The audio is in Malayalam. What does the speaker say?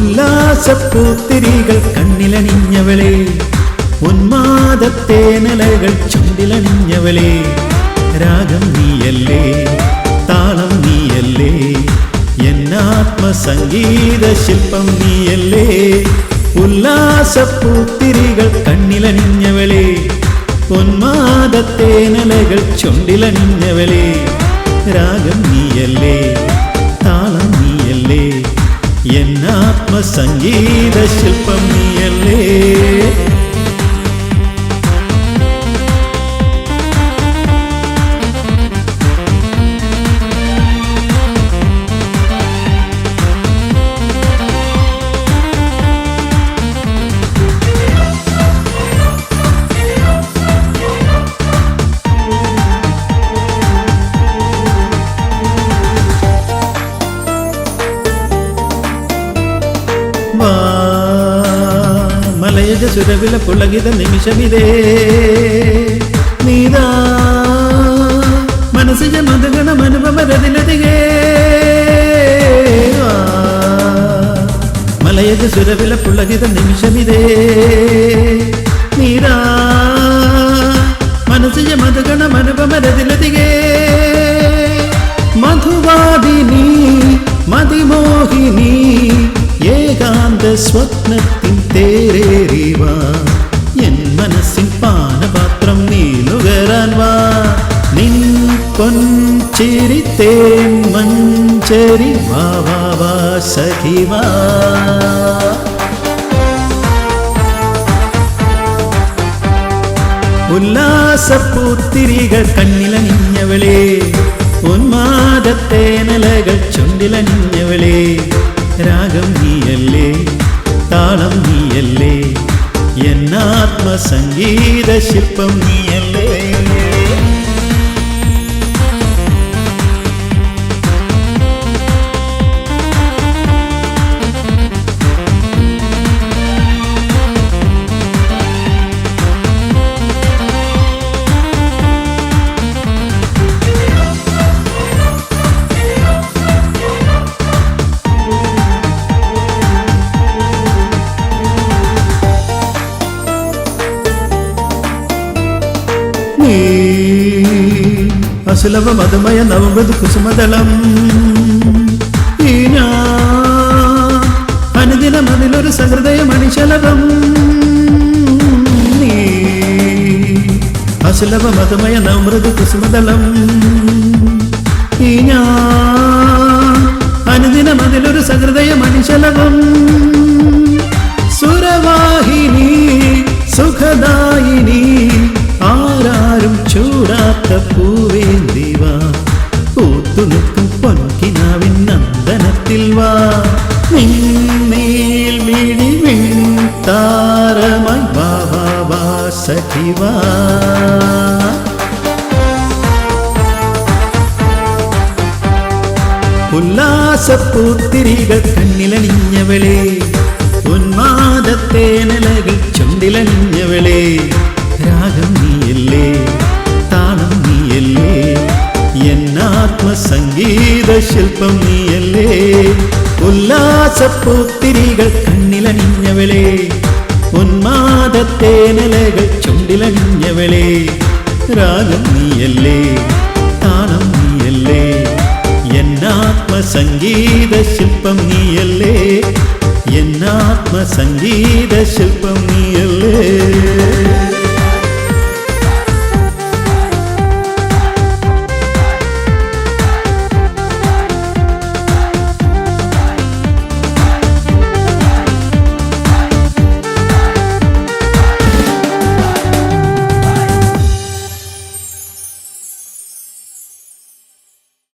ഉല്ലാസപ്പൂത്തിരികൾ കണ്ണിലണിഞ്ഞവളെ, ഉന്മാദത്തേനലകൾ ചുണ്ടിലണിഞ്ഞവളെ, രാഗം നീയല്ലേ, താളം നീയല്ലേ, എന്നാത്മസംഗീത ശില്പം നീയല്ലേ. ഉല്ലാസപ്പൂത്തിരികൾ കണ്ണിലണിഞ്ഞവളെ, ഉന്മാദത്തേനലകൾ ചുണ്ടിലണിഞ്ഞവളെ, രാഗം നീയല്ലേ, താളം നീയല്ലേ, എന്നാത്മസംഗീത ശില്പം നീയല്ലേ. മലയജ സുരവില പുളകിത നിമിഷമിതേ, നീതാ മനസ്സിജ മധുഗണം അനുപമരതിലതികേ. മലയജ സുരവില പുളകിത നിമിഷമിതേ, നീതാ മനസ്സിജ മധുഗണം അനുപമരതിലതികേ. മധുവാദിനി മതിമോഹിനി ഏകാന്ത സ്വപ്നത്തിൻ തേരേറിവാ, എൻ മനസ്സിൻ പാനപാത്രം നീ നുകരാൻ വാ. നിൻ പൊൻചിരി തേൻ മഞ്ചരി വാ വാ വാ സഖി വാ. ഉല്ലാസപ്പൂത്തിരികൾ കണ്ണിലണിഞ്ഞവളെ, ഉന്മാദത്തേനലകൾ ചുണ്ടിലണിഞ്ഞവളെ, രാഗം നീയല്ലേ, താളം നീയല്ലേ, എന്നാത്മസംഗീത ശില്പം നീയല്ലേ. അസുലഭ മധുമയ നവമൃദു കുസുമദളം, ഈ ഞാൻ അനുദിനം അതിലൊരു സഹൃദയ മണിശലഭം. നീ അസുലഭ മധുമയ നവമൃദു കുസുമദളം, ഈ ഞാൻ അനുദിനം അതിലൊരു സഹൃദയ മണിശലഭം. സുരവാഹിനി സുഖദായിനി ആരാരും ചൂടാത്ത പൂവേന്തിവാ, പൂത്തുനിൽക്കും പൊൻകിനാവിൻ നന്ദനത്തിൽ വാ. നിന്നീൽ മിഴി താരമായി വാ വാ വാ സഖി വാ. ഉല്ലാസപ്പൂത്തിരികൾ കണ്ണിലണിഞ്ഞവളെ, ഉന്മാദത്തേനലകൾ ചുണ്ടിലണിഞ്ഞവളെ, രാഗം നീയല്ലേ, താളം നീയല്ലേ, എന്നാത്മസംഗീത ശില്പം നീയല്ലേ. ഉല്ലാസപ്പൂത്തിരികൾ കണ്ണിലണിഞ്ഞവളെ, ഉന്മാദത്തേനലകൾ ചുണ്ടിലണിഞ്ഞവളെ, രാഗം നീയല്ലേ, താളം നീയല്ലേ, എന്നാത്മസംഗീത ശില്പം നീയല്ലേ, എന്നാത്മസംഗീത ശില്പം നീയല്ലേ.